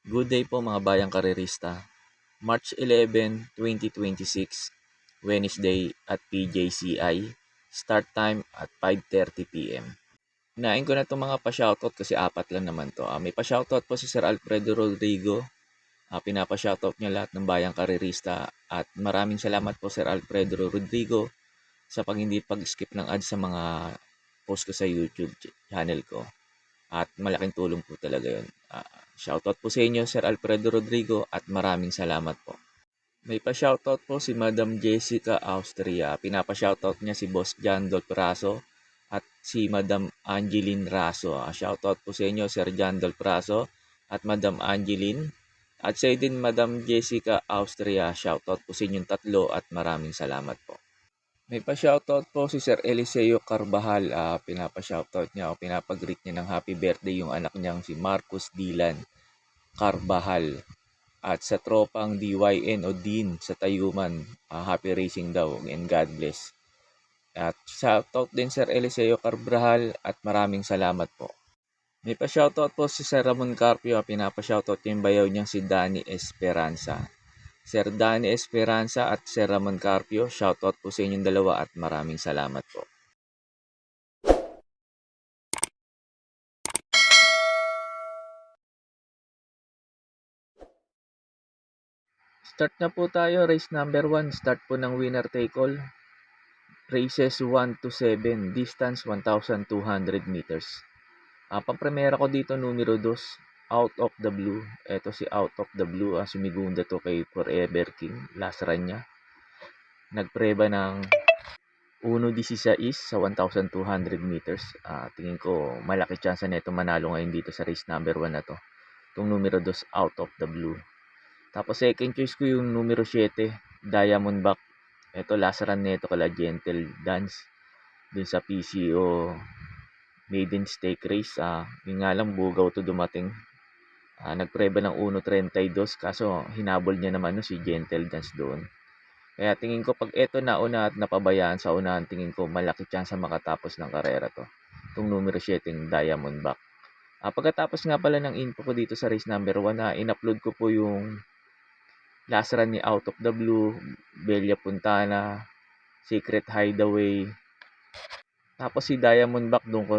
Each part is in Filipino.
Good day po mga bayang karerista. March 11, 2026, Wednesday at PJCI. Start time at 5:30 p.m. Hinain ko na itong mga pa-shoutout kasi apat lang naman to. May pa-shoutout po si Sir Alfredo Rodrigo. Pinapa-shoutout niya lahat ng bayang karerista at maraming salamat po Sir Alfredo Rodrigo sa hindi pag-skip ng ads sa mga post ko sa YouTube channel ko. At malaking tulong po talaga yun. Shoutout po sa inyo, Sir Alfredo Rodrigo, at maraming salamat po. May pa-shoutout po si Madam Jessica Austria. Pinapa-shoutout niya si Boss John Dolpraso at si Madam Angeline Raso. Shoutout po sa inyo, Sir John Dolpraso at Madam Angeline. At sa din, Madam Jessica Austria. Shoutout po sa inyong tatlo at maraming salamat po. May pa-shoutout po si Sir Eliseo Carbajal. Pinapa-shoutout niya o pinapag-greet niya ng happy birthday yung anak niyang si Marcus Dylan Carbajal. At sa tropang DYN o Dean sa Tayuman, happy racing daw and God bless. At shoutout din Sir Eliseo Carbajal at maraming salamat po. May pa-shoutout po si Sir Ramon Carpio. Pinapa-shoutout yung bayaw niyang si Danny Esperanza. Sir Danny Esperanza at Sir Ramon Carpio, shoutout po sa inyong dalawa at maraming salamat po. Start na po tayo, race number 1, start po ng winner take all. Races 1 to 7, distance 1,200 meters. Pang-primera ko dito numero 2, Out of the Blue. Ito si Out of the Blue, sumigunda to kay Forever King, last run niya. Nagpreba ng 1.16 sa 1,200 meters. Tingin ko malaki chance na ito manalo ngayon dito sa race number 1 na to. Itong numero 2, Out of the Blue. Tapos second choice ko yung numero 7, Diamondback. Ito last run nito kala Gentle Dance dun sa PCO Maiden Stake Race. Yung nga lang bugaw to dumating. Nagpreba ng 1.32 kaso hinabol niya naman no, si Gentle Dance doon. Kaya tingin ko pag eto nauna at napabayaan sa unahan, tingin ko malaki chance makatapos ng karera to. Itong numero 7, Diamondback. Pagkatapos nga pala ng info ko dito sa race number 1, in-upload ko po yung last run ni Out of the Blue, Bella Puntana, Secret Hideaway. Tapos si Diamondback doon ko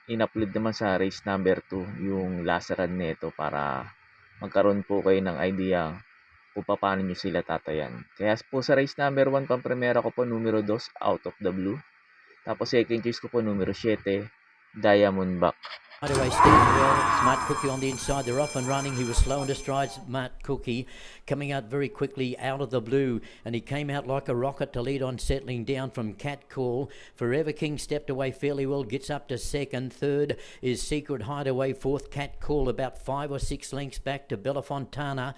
in-upload naman sa race number 2 yung last run nito para magkaroon po kayo ng idea kung paano nyo sila tatayan. Kaya po sa race number 1, pang-primera ko po numero 2, Out of the Blue. Tapos second choice ko po numero 7, Diamondback. Hideaway steering well. Smart Cookie on the inside. They're off and running. He was slow into stride. Smart Cookie coming out very quickly Out of the Blue, and he came out like a rocket to lead on, settling down from Cat Call. Forever King stepped away fairly well, gets up to second. Third is Secret Hideaway. Fourth, Cat Call, about 5 or 6 lengths back to Bella Fontana.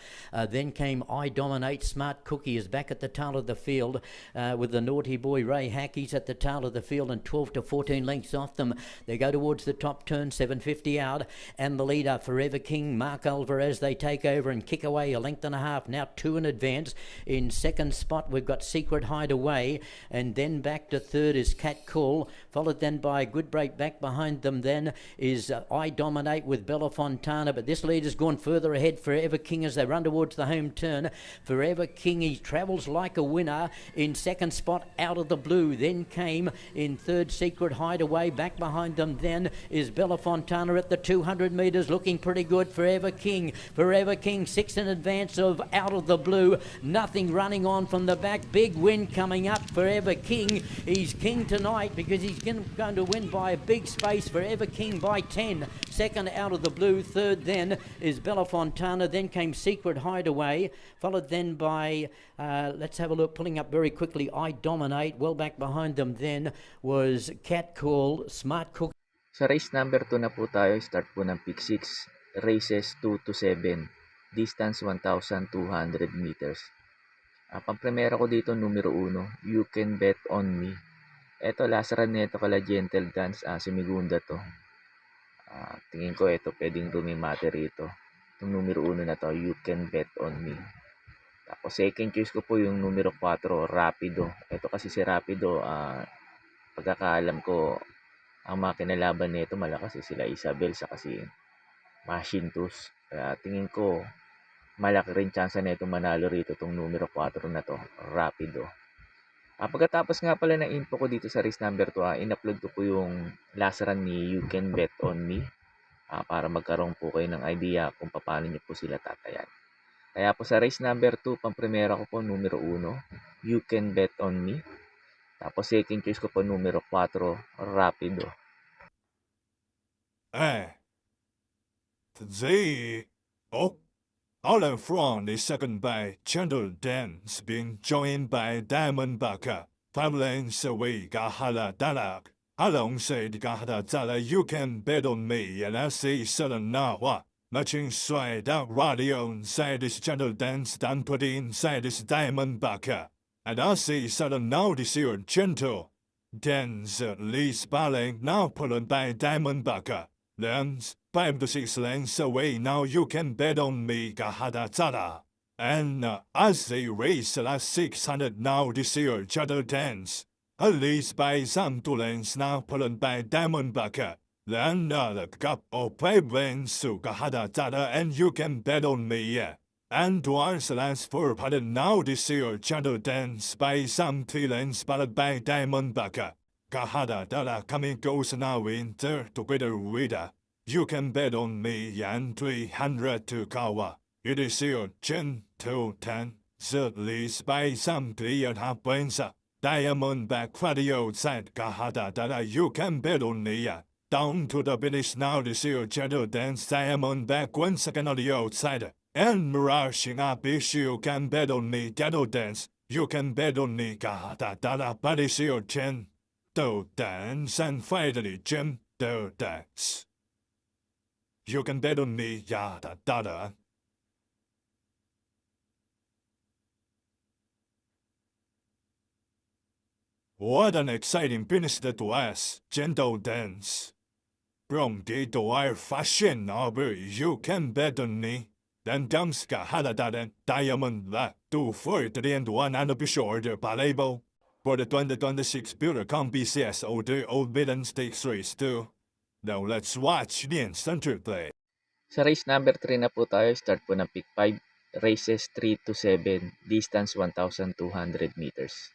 Then came I Dominate. Smart Cookie is back at the tail of the field with the naughty boy Ray Hackey's at the tail of the field and 12 to 14 lengths off them. They go towards the top turn, 750 out, and the leader Forever King, Mark Alvarez, they take over and kick away a length and a half, now 2 in advance. In second spot we've got Secret Hideaway, and then back to third is Cat Call, followed then by Good Break. Back behind them then is I Dominate with Bella Fontana, but this leader's gone further ahead. Forever King as they run towards the home turn. Forever King, he travels like a winner. In second spot Out of the Blue, then came in third Secret Hideaway. Back behind them then is Bella Fontana at the 200 metres, looking pretty good. Forever King 6 in advance of Out of the Blue. Nothing running on from the back. Big win coming up. Forever King, he's king tonight because he's going to win by a big space. Forever King by 10. Second Out of the Blue. Third then is Bella Fontana. Then came Secret Hideaway, followed then by let's have a look, pulling up very quickly, I Dominate. Well back behind them then was Cat Call, Smart Cook. Sa race number 2 na po tayo, start po ng pick 6, races 2 to 7, distance 1,200 meters. Pang-primera ko dito numero 1, You Can Bet On Me. Ito last run nito kala Gentle Dance, sumigunda to. Tingin ko ito pwedeng rumimate rito. Itong numero 1 na to, You Can Bet On Me. Tapos second choice ko po yung numero 4, Rapido. Ito kasi si Rapido, pagkakaalam ko, ang mga kinalaban nito malakas sila Isabel sa kasi Machine Tools. Kaya tingin ko malaki rin chance na itong manalo rito itong numero 4 na to, Rapido. Pagkatapos nga pala ng info ko dito sa race number 2, in-upload ko po yung last run ni You Can Bet On Me, para magkaroon po kayo ng idea kung paano nyo po sila tatayan. Kaya po sa race number 2, pang-primera ko po numero 1, You Can Bet On Me. Tapos second choice ko po numero 4, Rapido. Today, all in front is second by Gentle Dance, being joined by Diamond Baka. 5 lanes away, Gahala Dalak. Alongside Gahala Dala, You Can Bet On Me, and I say Southern Nawa. Matching straight out radio inside this Gentle Dance, then put inside this Diamond Baka. And I say Southern Now this year, Gentle Dance, leads balling, now pulled by Diamond Baka. Lanes 5 to 6 lanes away, now You Can Bet On Me, Gahada Zada. And as they race the last 600 now this year, Gentle Dance, leads by some 2 lanes now pulled by Diamond Baka. Then the cup of 5 lanes to Gahada Zada, and You Can Bet On Me, yeah. And towards the last 400 now this year, Gentle Dance by some 3 lanes followed by Diamond Baka. Gahada Dada coming goes now in third together with You Can Bet On Me, and 300 to Kawa. It is your Gentle Dance, leads by some 3.5 points. Diamond Back for the outside, Gahada Dada, You Can Bet On Me. Down to the finish now this year, Gentle Dance, Diamond Back 1 second on the outside. And rushing up is You Can Bet On Me, Gentle Dance, You Can Bet On Me, Gahada Dada, but it's your Gentle Dance, and finally Gentle Dance. You Can Bet On Me, yada dada. What an exciting finish that was, Gentle Dance. From the door fashion over You Can Bet On Me. Then comes Gahada Diamond La 243 and 1 and be shorter label. For the 2026 Buildercom BCS Older Old Maiden Stakes Race 2. Now let's watch the instant replay. Sa race number 3 na po tayo, start po ng pick 5, races 3 to 7, distance 1,200 meters.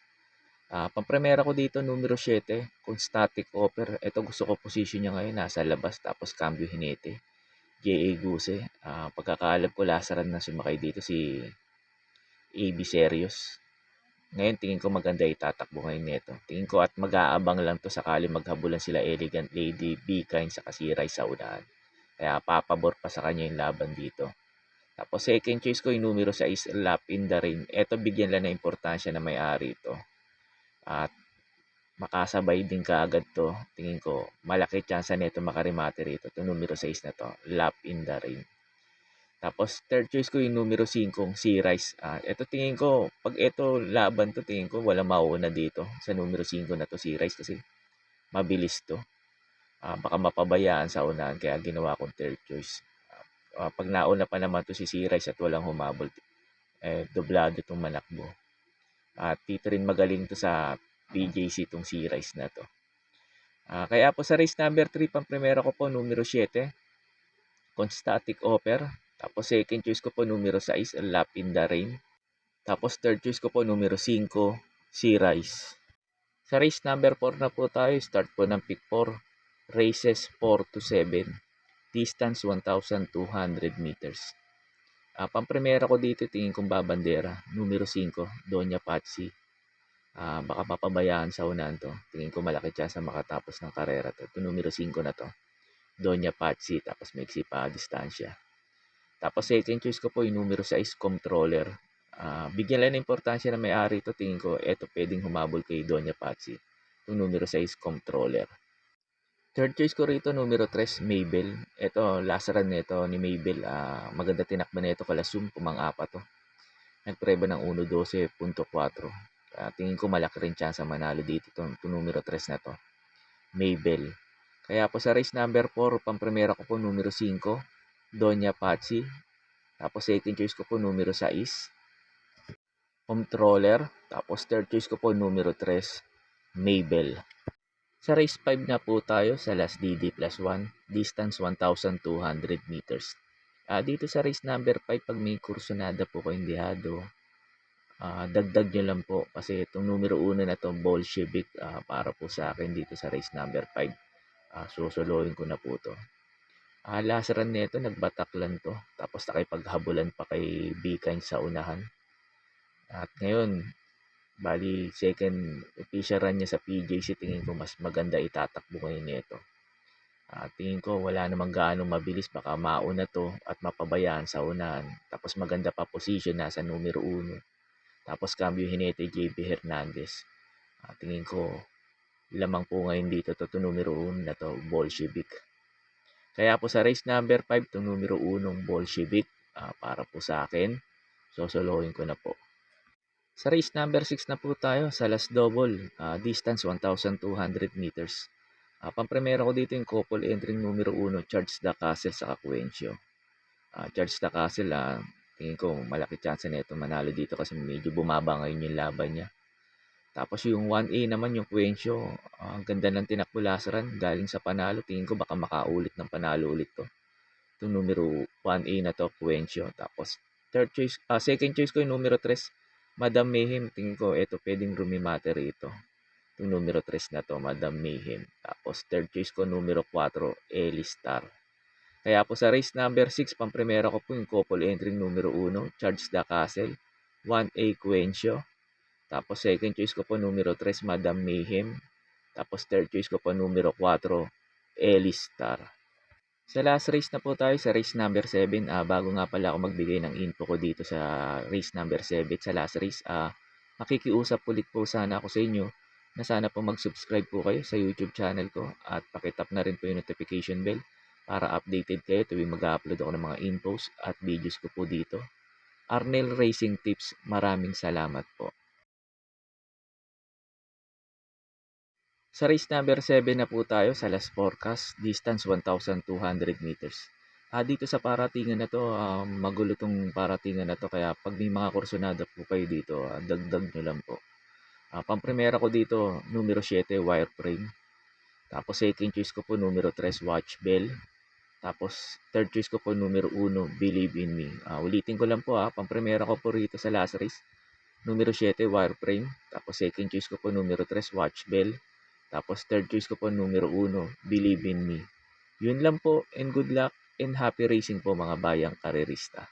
Pang-primera ko dito, numero 7, kung static offer. Ito gusto ko position niya ngayon, nasa labas, tapos cambio hinete. J.A. Guse. Pagkakaalap ko, lasaran na sumakay dito si A.B. Serious. Ngayon, tingin ko maganda itatakbo ngayon nito. Tingin ko at mag-aabang lang to sakali maghabulan sila Elegant Lady, Be-Kind sa Kasiray sa unahan. Kaya papabor pa sa kanya yung laban dito. Tapos second choice ko yung numero 6, Lap in the Rain. Ito bigyan lang ng importansya na may-ari ito. At makasabay din kaagad to. Tingin ko malaki chance na ito makarimate rito. Ito numero 6 na to, Lap in the Rain. Tapos third choice ko yung numero 5, Sea Rise. Ito tingin ko, pag ito laban to, tingin ko wala mauuna dito sa numero 5 na to, Sea Rise, kasi mabilis to. Baka mapabayaan sa unahan, kaya ginawa kong third choice. Pag nauna pa naman to si Sea Rise at walang humabol, doblado itong manakbo. At dito rin magaling to sa PJC itong Sea Rise na to. Kaya po sa race number 3, pang-primera ko po numero 7, Constatic Offer. Tapos second choice ko po numero 6, Lap in the Rain. Tapos third choice ko po numero 5, Sea Rise. Sa race number 4 na po tayo, start po ng pick 4, races 4 to 7, distance 1,200 meters. Pang-primera ko dito, tingin kong babandera, numero 5, Doña Patsy. Baka mapabayaan sa unahan to. Tingin ko malaki chance na makatapos ng karera to. Ito numero 5 na to, Doña Patsy, tapos maiksi pa distansya. Tapos second choice ko po yung numero 6, Controller. Bigyan lang ng importansya na may-ari ito. Tingin ko eto pwedeng humabol kay Doña Patsy. Yung numero 6, Controller. Third choice ko rito, numero 3, Mabel. Ito, lasaran nito ni Mabel. Maganda tinakbo na ito kala Zoom, pumang-apat to. Nagpreba ng 1.12.4. Tingin ko malaki rin chance manalo dito itong numero 3 na to, Mabel. Kaya po sa race number 4, pang-primera ko po numero 5, Doña Patsy. Tapos second choice ko po numero 6, Controller. Tapos third choice ko po numero 3, Mabel. Sa race 5 na po tayo sa last DD plus 1, distance 1,200 meters. Dito sa race number 5, pag may kursunada po kayong dihado, dagdag nyo lang po kasi itong numero 1 na to, Bolshevik, para po sa akin dito sa race number 5. Susuluhin ko na po to. Last run nito, nagbataklan to. Tapos nakipaghabulan pa kay Bikine sa unahan. At ngayon, bali second official run niya sa PJC, tingin ko mas maganda itatakbo ngayon nito. Tingin ko wala namang gaano mabilis, baka mauna to at mapabayaan sa unahan. Tapos maganda pa position, nasa numero 1. Tapos cambio Hinete JB Hernandez. Tingin ko lamang po ngayon dito to numero 1 na to, Bolshevik. Kaya po sa race number 5, itong numero 1 Bolshevik, para po sa akin, sosolohin ko na po. Sa race number 6 na po tayo, sa last double, distance 1,200 meters. Pampremera ko dito yung couple entry numero 1, Charge the Castle sa Cacuencio. Charge the Castle, tingin ko malaki chance na ito manalo dito kasi medyo bumaba ngayon yung laban niya. Tapos yung 1A naman, yung Cuencio, ang ganda ng tinakbo lasaran, galing sa panalo. Tingin ko baka makaulit ng panalo ulit to. Itong numero 1A na to, Cuencio. Tapos second choice ko yung numero 3, Madam Mayhem. Tingin ko ito pwedeng rumimate rito. Itong numero 3 na to, Madam Mayhem. Tapos third choice ko numero 4, Elistar. Kaya po sa race number 6, pampremera ko po yung couple entry numero 1, Charge the Castle, 1A Cuencio. Tapos second choice ko po numero 3, Madam Mayhem. Tapos third choice ko po numero 4, Elistar. Sa last race na po tayo, sa race number 7. Bago nga pala ako magbigay ng info ko dito sa race number 7, sa last race, makikiusap ulit po sana ako sa inyo na sana po mag-subscribe po kayo sa YouTube channel ko at pakitap na rin po yung notification bell para updated kayo tuwing mag-upload ako ng mga infos at videos ko po dito. Arnel Racing Tips, maraming salamat po. Sa race number 7 na po tayo, sa last forecast, distance 1,200 meters. Dito sa paratingan na to, magulo tong paratingan na to, kaya pag may mga kursunada po kayo dito, dagdag nyo lang po. Pampremera ko dito, numero 7, Wireframe. Tapos second choice ko po, numero 3, Watch Bell. Tapos third choice ko po, numero 1, Believe in Me. Ulitin ko lang po, pampremera ko po rito sa last race, numero 7, Wireframe. Tapos second choice ko po, numero 3, Watch Bell. Tapos third choice ko po, numero 1, Believe in Me. Yun lang po, and good luck and happy racing po mga bayang karerista.